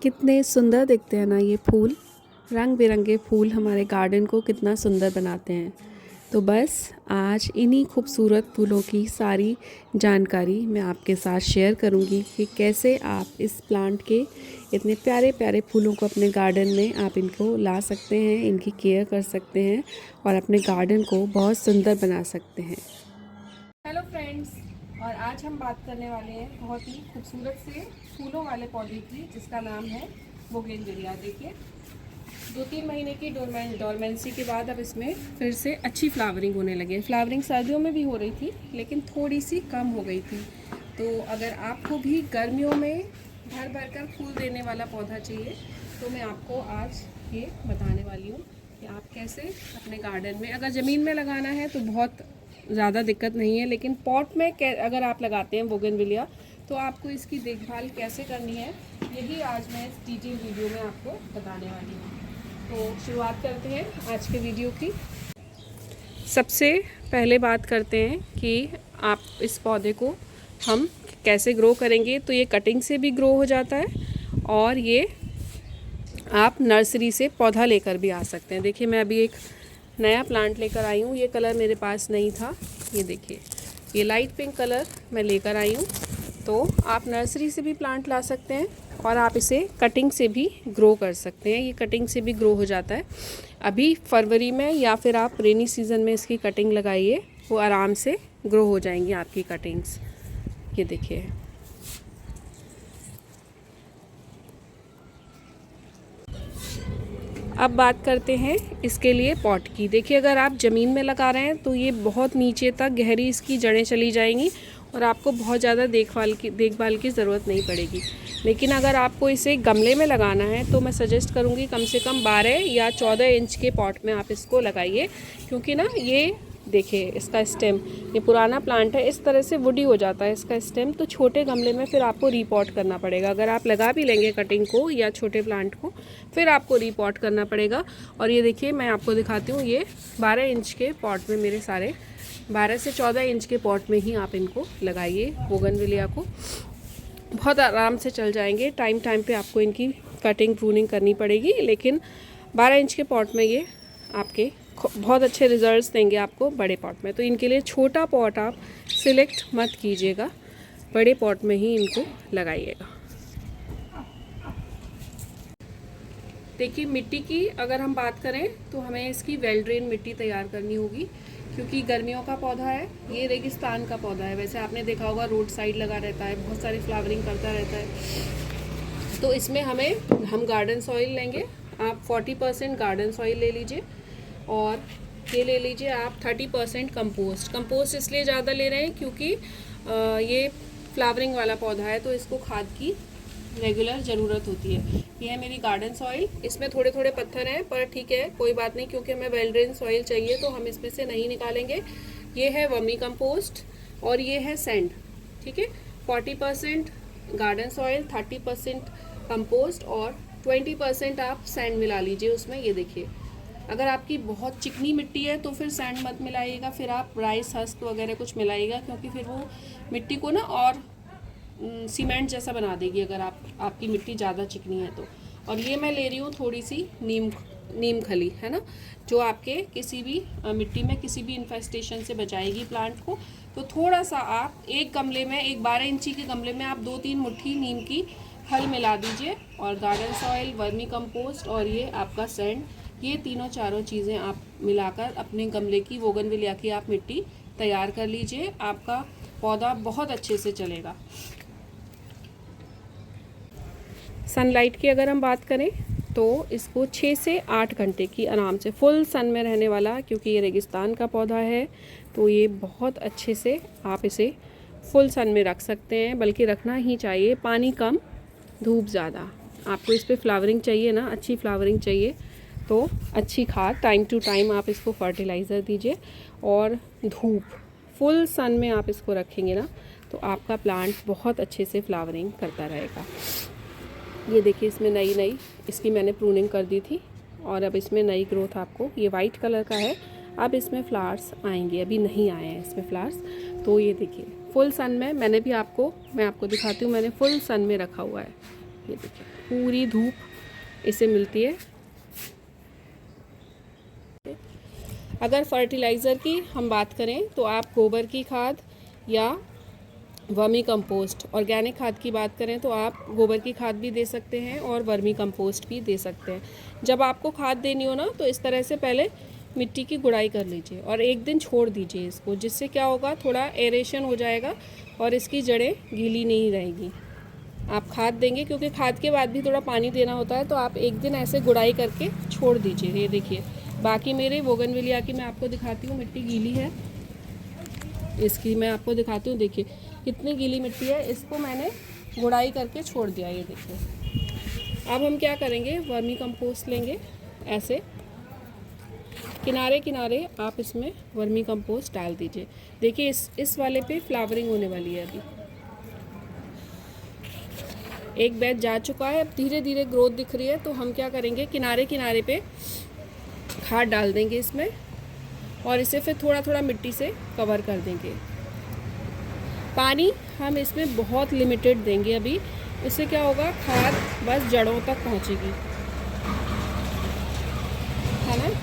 कितने सुंदर दिखते हैं ना ये फूल। रंग बिरंगे फूल हमारे गार्डन को कितना सुंदर बनाते हैं। तो बस आज इन्हीं खूबसूरत फूलों की सारी जानकारी मैं आपके साथ शेयर करूंगी कि कैसे आप इस प्लांट के इतने प्यारे प्यारे फूलों को अपने गार्डन में आप इनको ला सकते हैं, इनकी केयर कर सकते हैं और अपने गार्डन को बहुत सुंदर बना सकते हैं। हेलो फ्रेंड्स, और आज हम बात करने वाले हैं बहुत ही खूबसूरत से फूलों वाले पौधे की, जिसका नाम है बोगेनविलिया। देखिए 2-3 महीने की डोरमेंसी के बाद अब इसमें फिर से अच्छी फ्लावरिंग होने लगी है। फ्लावरिंग सर्दियों में भी हो रही थी लेकिन थोड़ी सी कम हो गई थी। तो अगर आपको भी गर्मियों में भर भर कर फूल देने वाला पौधा चाहिए तो मैं आपको आज ये बताने वाली हूँ कि आप कैसे अपने गार्डन में, अगर ज़मीन में लगाना है तो बहुत ज़्यादा दिक्कत नहीं है, लेकिन पॉट में अगर आप लगाते हैं बोगेनविलिया तो आपको इसकी देखभाल कैसे करनी है, यही आज मैं इस डिटेल वीडियो में आपको बताने वाली हूँ। तो शुरुआत करते हैं आज के वीडियो की। सबसे पहले बात करते हैं कि आप इस पौधे को हम कैसे ग्रो करेंगे। तो ये कटिंग से भी ग्रो हो जाता है और ये आप नर्सरी से पौधा लेकर भी आ सकते हैं। देखिए मैं अभी एक नया प्लांट लेकर आई हूँ। ये कलर मेरे पास नहीं था, ये देखिए ये लाइट पिंक कलर मैं लेकर आई हूँ। तो आप नर्सरी से भी प्लांट ला सकते हैं और आप इसे कटिंग से भी ग्रो कर सकते हैं। ये कटिंग से भी ग्रो हो जाता है। अभी फरवरी में या फिर आप रेनी सीज़न में इसकी कटिंग लगाइए, वो आराम से ग्रो हो जाएंगी आपकी कटिंग्स। ये देखिए अब बात करते हैं इसके लिए पॉट की। देखिए अगर आप ज़मीन में लगा रहे हैं तो ये बहुत नीचे तक गहरी इसकी जड़ें चली जाएंगी और आपको बहुत ज़्यादा देखभाल की ज़रूरत नहीं पड़ेगी। लेकिन अगर आपको इसे गमले में लगाना है तो मैं सजेस्ट करूँगी कम से कम 12 या 14 इंच के पॉट में आप इसको लगाइए, क्योंकि ना ये देखिए इसका स्टेम, ये पुराना प्लांट है, इस तरह से वुडी हो जाता है इसका स्टेम। तो छोटे गमले में फिर आपको रीपॉट करना पड़ेगा। अगर आप लगा भी लेंगे कटिंग को या छोटे प्लांट को, फिर आपको रीपॉट करना पड़ेगा। और ये देखिए मैं आपको दिखाती हूँ, ये 12 इंच के पॉट में, मेरे सारे 12 से 14 इंच के पॉट में ही आप इनको लगाइए। बोगनविलिया को बहुत आराम से चल जाएंगे। टाइम पे आपको इनकी कटिंग प्रूनिंग करनी पड़ेगी, लेकिन 12 इंच के पॉट में ये आपके बहुत अच्छे रिजल्ट्स देंगे आपको बड़े पॉट में। तो इनके लिए छोटा पॉट आप सिलेक्ट मत कीजिएगा, बड़े पॉट में ही इनको लगाइएगा। देखिए मिट्टी की अगर हम बात करें तो हमें इसकी वेल ड्रेन मिट्टी तैयार करनी होगी, क्योंकि गर्मियों का पौधा है, ये रेगिस्तान का पौधा है। वैसे आपने देखा होगा रोड साइड लगा रहता है, बहुत सारी फ्लावरिंग करता रहता है। तो इसमें हम गार्डन सॉइल लेंगे। आप 40% गार्डन सॉइल ले लीजिए और ये ले लीजिए आप 30% कंपोस्ट इसलिए ज़्यादा ले रहे हैं क्योंकि ये फ्लावरिंग वाला पौधा है, तो इसको खाद की रेगुलर ज़रूरत होती है। ये है मेरी गार्डन सॉइल, इसमें थोड़े थोड़े पत्थर हैं पर ठीक है कोई बात नहीं, क्योंकि हमें वेल ड्रेन सॉइल चाहिए तो हम इसमें से नहीं निकालेंगे। ये है वर्मी कंपोस्ट और ये है सैंड, ठीक है। 40% गार्डन सॉइल, 30% कंपोस्ट और 20% आप सैंड मिला लीजिए उसमें। ये देखिए अगर आपकी बहुत चिकनी मिट्टी है तो फिर सैंड मत मिलाइएगा, फिर आप राइस हस्क वगैरह कुछ मिलाइएगा, क्योंकि फिर वो मिट्टी को ना और सीमेंट जैसा बना देगी अगर आपकी मिट्टी ज़्यादा चिकनी है तो। और ये मैं ले रही हूँ थोड़ी सी नीम खली, है ना, जो आपके किसी भी मिट्टी में किसी भी इन्फेस्टेशन से बचाएगी प्लांट को। तो थोड़ा सा आप एक गमले में, एक 12 इंची के गमले में आप 2-3 मुट्ठी नीम की खल मिला दीजिए, और गार्डन सॉइल, वर्मी कंपोस्ट और ये आपका सैंड, ये तीनों चारों चीज़ें आप मिलाकर अपने गमले की बोगनविलिया की आप मिट्टी तैयार कर लीजिए। आपका पौधा बहुत अच्छे से चलेगा। सनलाइट की अगर हम बात करें तो इसको 6 से 8 घंटे की आराम से फुल सन में रहने वाला, क्योंकि ये रेगिस्तान का पौधा है तो ये बहुत अच्छे से आप इसे फुल सन में रख सकते हैं, बल्कि रखना ही चाहिए। पानी कम, धूप ज़्यादा। आपको इस पर फ्लावरिंग चाहिए ना, अच्छी फ्लावरिंग चाहिए, तो अच्छी खाद टाइम टू टाइम आप इसको फर्टिलाइज़र दीजिए। और धूप, फुल सन में आप इसको रखेंगे ना तो आपका प्लांट बहुत अच्छे से फ्लावरिंग करता रहेगा। ये देखिए इसमें नई इसकी मैंने प्रूनिंग कर दी थी और अब इसमें नई ग्रोथ आपको, ये वाइट कलर का है, अब इसमें फ्लावर्स आएंगे, अभी नहीं आए हैं इसमें फ्लावर्स। तो ये देखिए फुल सन में मैं आपको दिखाती हूँ, मैंने फुल सन में रखा हुआ है। ये देखिए पूरी धूप इसे मिलती है। अगर फर्टिलाइज़र की हम बात करें तो आप गोबर की खाद या वर्मी कंपोस्ट, ऑर्गेनिक खाद की बात करें तो आप गोबर की खाद भी दे सकते हैं और वर्मी कंपोस्ट भी दे सकते हैं। जब आपको खाद देनी हो ना तो इस तरह से पहले मिट्टी की गुड़ाई कर लीजिए और एक दिन छोड़ दीजिए इसको, जिससे क्या होगा, थोड़ा एरेशन हो जाएगा और इसकी जड़ें गीली नहीं रहेगी। आप खाद देंगे, क्योंकि खाद के बाद भी थोड़ा पानी देना होता है, तो आप एक दिन ऐसे गुड़ाई करके छोड़ दीजिए। ये देखिए बाकी मेरे बोगनविलिया की मैं आपको दिखाती हूँ, मिट्टी गीली है इसकी, मैं आपको दिखाती हूँ। देखिए कितनी गीली मिट्टी है, इसको मैंने गुड़ाई करके छोड़ दिया। ये देखिए अब हम क्या करेंगे, वर्मी कंपोस्ट लेंगे, ऐसे किनारे किनारे आप इसमें वर्मी कंपोस्ट डाल दीजिए। देखिए इस वाले पे फ्लावरिंग होने वाली है। अभी एक बैच जा चुका है, अब धीरे धीरे ग्रोथ दिख रही है, तो हम क्या करेंगे, किनारे किनारे पे खाद डाल देंगे इसमें और इसे फिर थोड़ा थोड़ा मिट्टी से कवर कर देंगे। पानी हम इसमें बहुत लिमिटेड देंगे अभी, इससे क्या होगा, खाद बस जड़ों तक पहुंचेगी, है ना।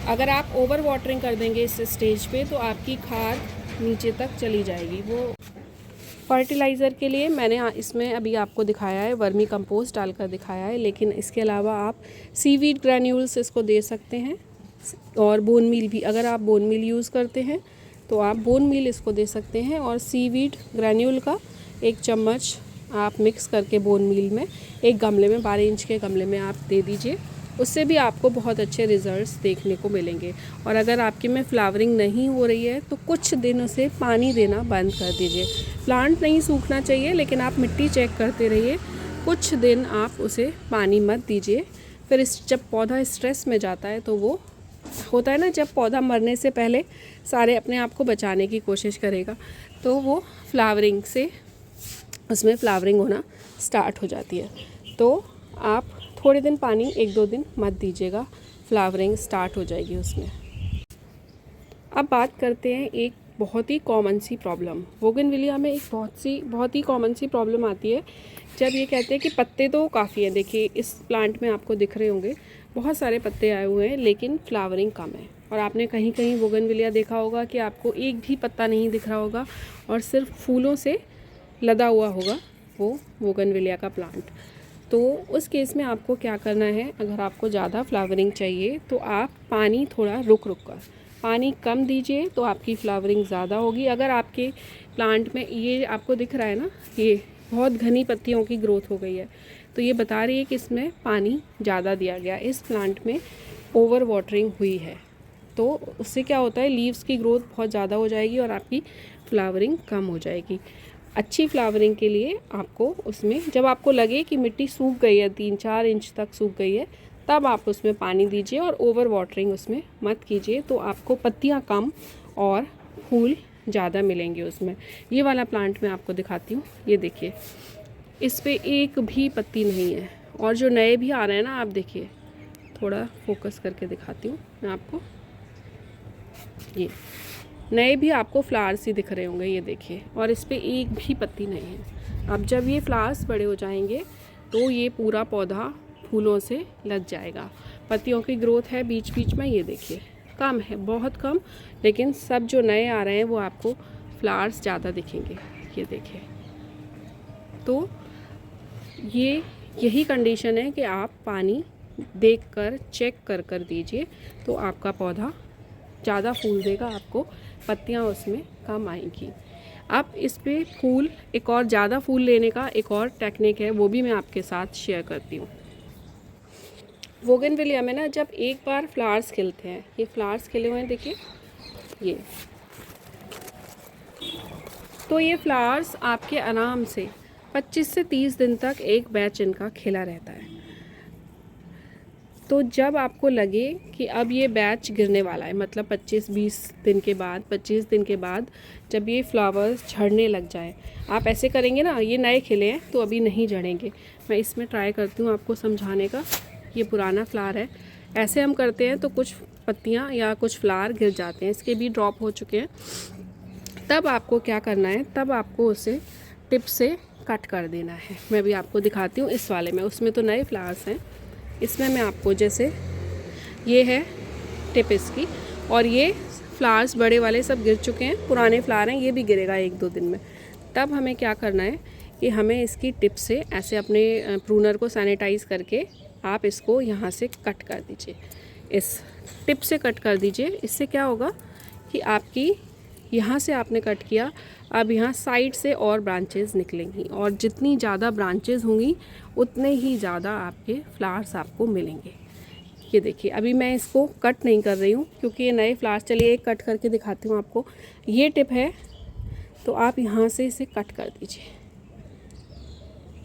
अगर आप ओवर वाटरिंग कर देंगे इस स्टेज पे तो आपकी खाद नीचे तक चली जाएगी। वो फर्टिलाइज़र के लिए मैंने इसमें अभी आपको दिखाया है, वर्मी कंपोस्ट डालकर दिखाया है, लेकिन इसके अलावा आप सीवीड ग्रैन्यूल्स इसको दे सकते हैं और बोन मील भी, अगर आप बोन मील यूज़ करते हैं तो आप बोन मील इसको दे सकते हैं और सीवीड ग्रैन्यूल का 1 चम्मच आप मिक्स करके बोन मील में एक गमले में, 12 इंच के गमले में आप दे दीजिए। उससे भी आपको बहुत अच्छे रिजल्ट्स देखने को मिलेंगे। और अगर आपके में फ्लावरिंग नहीं हो रही है तो कुछ दिन उसे पानी देना बंद कर दीजिए। प्लांट नहीं सूखना चाहिए, लेकिन आप मिट्टी चेक करते रहिए, कुछ दिन आप उसे पानी मत दीजिए। फिर जब पौधा स्ट्रेस में जाता है तो वो होता है ना, जब पौधा मरने से पहले सारे अपने आप को बचाने की कोशिश करेगा, तो वो फ्लावरिंग से, उसमें फ्लावरिंग होना स्टार्ट हो जाती है। तो आप थोड़े दिन पानी 1-2 दिन मत दीजिएगा, फ्लावरिंग स्टार्ट हो जाएगी उसमें। अब बात करते हैं एक बहुत ही कॉमन सी प्रॉब्लम, बोगनविलिया में एक बहुत ही कॉमन सी प्रॉब्लम आती है, जब ये कहते हैं कि पत्ते तो काफ़ी हैं। देखिए इस प्लांट में आपको दिख रहे होंगे बहुत सारे पत्ते आए हुए हैं, लेकिन फ्लावरिंग कम है। और आपने कहीं कहीं बोगनविलिया देखा होगा कि आपको एक भी पत्ता नहीं दिख रहा होगा और सिर्फ फूलों से लदा हुआ होगा वो बोगनविलिया का प्लांट। तो उस केस में आपको क्या करना है, अगर आपको ज़्यादा फ्लावरिंग चाहिए तो आप पानी थोड़ा रुक कर पानी कम दीजिए, तो आपकी फ्लावरिंग ज़्यादा होगी। अगर आपके प्लांट में ये आपको दिख रहा है ना, ये बहुत घनी पत्तियों की ग्रोथ हो गई है, तो ये बता रही है कि इसमें पानी ज़्यादा दिया गया, इस प्लांट में ओवर वाटरिंग हुई है। तो उससे क्या होता है, लीव्स की ग्रोथ बहुत ज़्यादा हो जाएगी और आपकी फ्लावरिंग कम हो जाएगी। अच्छी फ्लावरिंग के लिए आपको उसमें, जब आपको लगे कि मिट्टी सूख गई है, 3-4 इंच तक सूख गई है, तब आप उसमें पानी दीजिए और ओवर वाटरिंग उसमें मत कीजिए, तो आपको पत्तियां कम और फूल ज़्यादा मिलेंगे उसमें। ये वाला प्लांट मैं आपको दिखाती हूँ, ये देखिए इस पे एक भी पत्ती नहीं है, और जो नए भी आ रहे हैं ना, आप देखिए, थोड़ा फोकस करके दिखाती हूँ मैं आपको, ये नए भी आपको फ्लावर्स ही दिख रहे होंगे, ये देखिए, और इस पे एक भी पत्ती नहीं है। अब जब ये फ्लावर्स बड़े हो जाएंगे तो ये पूरा पौधा फूलों से लग जाएगा। पत्तियों की ग्रोथ है बीच बीच में, ये देखिए कम है, बहुत कम, लेकिन सब जो नए आ रहे हैं वो आपको फ्लावर्स ज़्यादा दिखेंगे, ये देखिए। तो यही कंडीशन है कि आप पानी देखकर चेक कर दीजिए, तो आपका पौधा ज़्यादा फूल देगा, आपको पत्तियां उसमें कम आएंगी। अब इस पे फूल, एक और ज़्यादा फूल लेने का एक और टेक्निक है, वो भी मैं आपके साथ शेयर करती हूँ। बोगनविलिया में ना, जब एक बार फ्लावर्स खिलते हैं, ये फ्लावर्स खिले हुए हैं देखिए, ये तो ये फ्लावर्स आपके आराम से 25 से 30 दिन तक एक बैच इनका खिला रहता है। तो जब आपको लगे कि अब ये बैच गिरने वाला है, मतलब 25-20 दिन के बाद, 25 दिन के बाद जब ये फ्लावर्स झड़ने लग जाए, आप ऐसे करेंगे ना, ये नए खिले हैं तो अभी नहीं झड़ेंगे। मैं इसमें ट्राई करती हूँ आपको समझाने का। ये पुराना फ्लावर है, ऐसे हम करते हैं तो कुछ पत्तियाँ या कुछ फ्लावर गिर जाते हैं, इसके भी ड्रॉप हो चुके हैं। तब आपको क्या करना है, तब आपको उसे टिप से कट कर देना है। मैं भी आपको दिखाती हूँ इस वाले में, उसमें तो नए फ्लावर्स हैं, इसमें मैं आपको जैसे ये है टिप इसकी, और ये फ्लावर्स बड़े वाले सब गिर चुके हैं, पुराने फ्लावर हैं, ये भी गिरेगा 1-2 दिन में। तब हमें क्या करना है कि हमें इसकी टिप से ऐसे अपने प्रूनर को सैनिटाइज़ करके आप इसको यहाँ से कट कर दीजिए, इस टिप से कट कर दीजिए। इससे क्या होगा कि आपकी यहाँ से आपने कट किया, अब यहाँ साइड से और ब्रांचेस निकलेंगी, और जितनी ज़्यादा ब्रांचेस होंगी उतने ही ज़्यादा आपके फ्लावर्स आपको मिलेंगे। ये देखिए, अभी मैं इसको कट नहीं कर रही हूँ क्योंकि ये नए फ्लावर्स। चलिए एक कट करके दिखाती हूँ आपको। ये टिप है तो आप यहाँ से इसे कट कर दीजिए।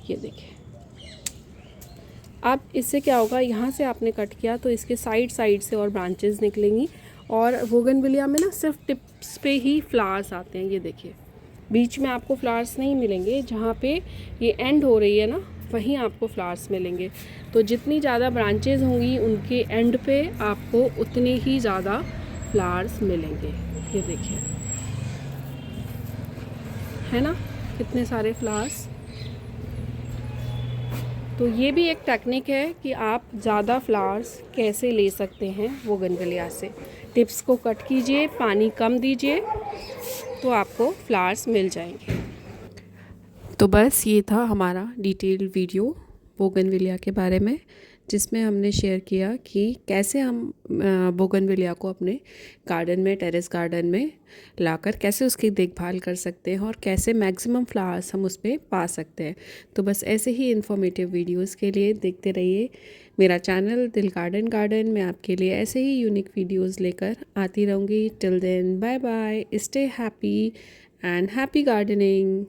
ये देखिए, अब इससे क्या होगा, यहाँ से आपने कट किया तो इसके साइड से और ब्रांचेस निकलेंगी, और बोगनविलिया में ना सिर्फ टिप्स पे ही फ्लावर्स आते हैं। ये देखिए, बीच में आपको फ्लावर्स नहीं मिलेंगे, जहाँ पे ये एंड हो रही है ना वहीं आपको फ्लावर्स मिलेंगे। तो जितनी ज़्यादा ब्रांचेज होंगी उनके एंड पे आपको उतने ही ज़्यादा फ्लावर्स मिलेंगे। ये देखिए, है ना कितने सारे फ्लावर्स। तो ये भी एक टेक्निक है कि आप ज़्यादा फ्लावर्स कैसे ले सकते हैं बोगनविलिया से। टिप्स को कट कीजिए, पानी कम दीजिए, तो आपको फ्लावर्स मिल जाएंगे। तो बस ये था हमारा डिटेल्ड वीडियो बोगनविलिया के बारे में, जिसमें हमने शेयर किया कि कैसे हम बोगनविलिया को अपने गार्डन में, टेरेस गार्डन में लाकर कैसे उसकी देखभाल कर सकते हैं और कैसे मैक्सिमम फ्लावर्स हम उस पर पा सकते हैं। तो बस ऐसे ही इन्फॉर्मेटिव वीडियोस के लिए देखते रहिए मेरा चैनल दिल गार्डन। मैं आपके लिए ऐसे ही यूनिक वीडियोस लेकर आती रहूँगी। Till then, bye bye, stay happy and happy gardening.